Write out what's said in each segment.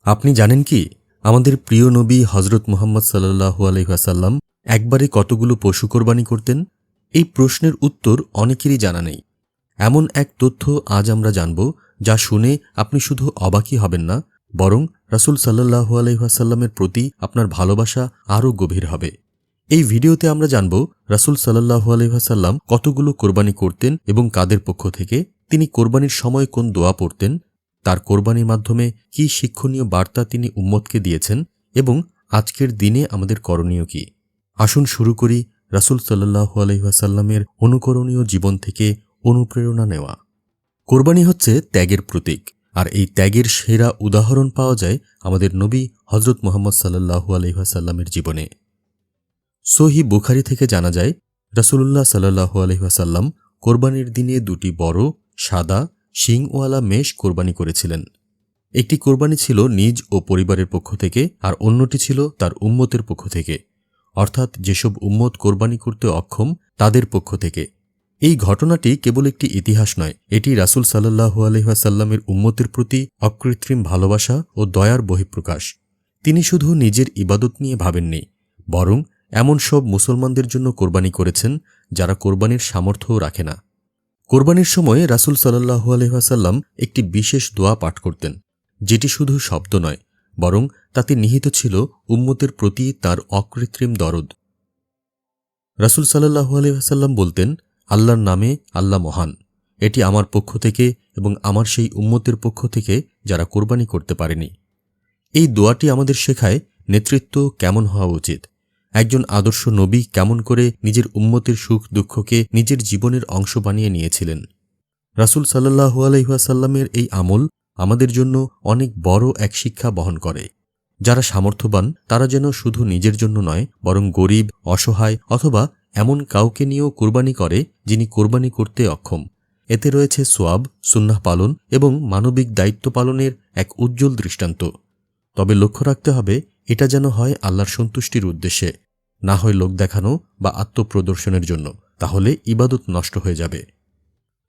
আপনি জানেন কি, আমাদের প্রিয় নবী হজরত মুহাম্মদ সাল্লাল্লাহু আলাইহি ওয়াসাল্লাম একবারে কতগুলো পশু কোরবানি করতেন? এই প্রশ্নের উত্তর অনেকেরই জানা নেই। এমন এক তথ্য আজ আমরা জানব, যা শুনে আপনি শুধু অবাকই হবেন না, বরং রাসূল সাল্লাল্লাহু আলাইহি ওয়াসাল্লামের প্রতি আপনার ভালোবাসা আরও গভীর হবে। এই ভিডিওতে আমরা জানব রাসূল সাল্লাল্লাহু আলাইহি ওয়াসাল্লাম কতগুলো কোরবানি করতেন এবং কাদের পক্ষ থেকে, তিনি কোরবানির সময় কোন দোয়া পড়তেন, তার কোরবানির মাধ্যমে কী শিক্ষণীয় বার্তা তিনি উম্মতকে দিয়েছেন এবং আজকের দিনে আমাদের করণীয় কি। আসুন শুরু করি রাসূল সাল্লাল্লাহু আলাইহি ওয়াসাল্লামের অনুকরণীয় জীবন থেকে অনুপ্রেরণা নেওয়া। কোরবানি হচ্ছে ত্যাগের প্রতীক, আর এই ত্যাগের সেরা উদাহরণ পাওয়া যায় আমাদের নবী হজরত মুহাম্মদ সাল্লাল্লাহু আলাইহি ওয়াসাল্লামের জীবনে। সহিহ বুখারী থেকে জানা যায়, রাসূলুল্লাহ সাল্লাল্লাহু আলাইহি ওয়াসাল্লাম কোরবানির দিনে দুটি বড় সাদা শিংওয়ালা মেষ কোরবানি করেছিলেন। একটি কোরবানি ছিল নিজ ও পরিবারের পক্ষ থেকে, আর অন্যটি ছিল তার উম্মতের পক্ষ থেকে, অর্থাৎ যেসব উম্মত কোরবানি করতে অক্ষম তাদের পক্ষ থেকে। এই ঘটনাটি কেবল একটি ইতিহাস নয়, এটি রাসূল সাল্লাল্লাহু আলাইহি ওয়াসাল্লামের উম্মতের প্রতি অকৃত্রিম ভালোবাসা ও দয়ার বহিঃপ্রকাশ। তিনি শুধু নিজের ইবাদত নিয়ে ভাবেননি, বরং এমন সব মুসলমানদের জন্য কোরবানি করেছেন যারা কোরবানির সামর্থ্যও রাখে না। কোরবানির সময় রাসূল সাল্লাল্লাহু আলাইহি ওয়াসাল্লাম একটি বিশেষ দোয়া পাঠ করতেন, যেটি শুধু শব্দ নয়, বরং তাতে নিহিত ছিল উম্মতের প্রতি তার অকৃত্রিম দরদ। রাসূল সাল্লাল্লাহু আলাইহি ওয়াসাল্লাম বলতেন, আল্লাহর নামে, আল্লাহ মহান। এটি আমার পক্ষ থেকে এবং আমার সেই উম্মতের পক্ষ থেকে যারা কোরবানি করতে পারেনি। এই দোয়াটি আমাদের শেখায় নেতৃত্ব কেমন হওয়া উচিত, একজন আদর্শ নবী কেমন করে নিজের উম্মতের সুখ দুঃখকে নিজের জীবনের অংশ বানিয়ে নিয়েছিলেন। রাসূল সাল্লাল্লাহু আলাইহি ওয়াসাল্লামের এই আমল আমাদের জন্য অনেক বড় এক শিক্ষা বহন করে। যারা সামর্থ্যবান তারা যেন শুধু নিজের জন্য নয়, বরং গরিব, অসহায় অথবা এমন কাউকে নিয়েও কোরবানি করে যিনি কোরবানি করতে অক্ষম। এতে রয়েছে সোয়াব, সুন্নাহ পালন এবং মানবিক দায়িত্ব পালনের এক উজ্জ্বল দৃষ্টান্ত। তবে লক্ষ্য রাখতে হবে, এটা যেন হয় আল্লাহর সন্তুষ্টির উদ্দেশ্যে, না হয় লোক দেখানো বা আত্মপ্রদর্শনের জন্য, তাহলে ইবাদত নষ্ট হয়ে যাবে।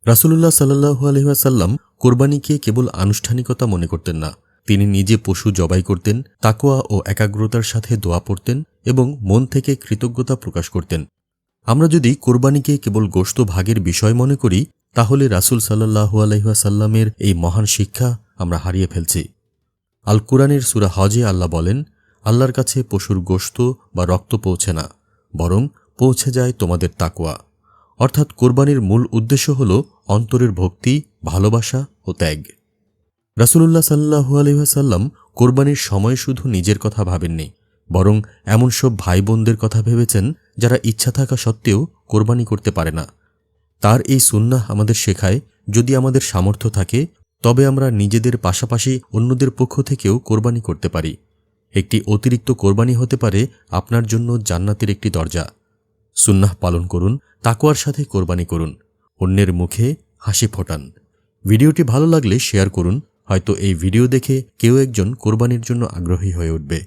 রাসূলুল্লাহ সাল্লাল্লাহু আলাইহি ওয়াসাল্লাম কোরবানিকে কেবল আনুষ্ঠানিকতা মনে করতেন না, তিনি নিজে পশু জবাই করতেন, তাকওয়া ও একাগ্রতার সাথে দোয়া পড়তেন এবং মন থেকে কৃতজ্ঞতা প্রকাশ করতেন। আমরা যদি কোরবানিকে কেবল গোশত ভাগের বিষয় মনে করি, তাহলে রাসূল সাল্লাল্লাহু আলাইহি ওয়াসাল্লামের এই মহান শিক্ষা আমরা হারিয়ে ফেলছি। আল কুরআনের সূরা হজে আল্লাহ বলেন, আল্লাহর কাছে পশুর গোশত বা রক্ত পৌঁছে না, বরং পৌঁছে যায় তোমাদের তাকওয়া। অর্থাৎ কোরবানির মূল উদ্দেশ্য হল অন্তরের ভক্তি, ভালোবাসা ও ত্যাগ। রাসূলুল্লাহ সাল্লাল্লাহু আলাইহি ওয়াসাল্লাম কোরবানির সময় শুধু নিজের কথা ভাবেননি, বরং এমন সব ভাই বোনদের কথা ভেবেছেন যারা ইচ্ছা থাকা সত্ত্বেও কোরবানি করতে পারে না। তার এই সুন্নাহ আমাদের শেখায়, যদি আমাদের সামর্থ্য থাকে তবে আমরা নিজেদের পাশাপাশি অন্যদের পক্ষ থেকেও কোরবানি করতে পারি। একটি অতিরিক্ত কোরবানি হতে পারে আপনার জন্য জান্নাতের একটি দরজা। সুন্নাহ পালন করুন, তাকওয়ার সাথে কোরবানি করুন, অন্যের মুখে হাসি ফোটান। ভিডিওটি ভালো লাগলে শেয়ার করুন, হয়তো এই ভিডিও দেখে কেউ একজন কোরবানির জন্য আগ্রহী হয়ে উঠবে।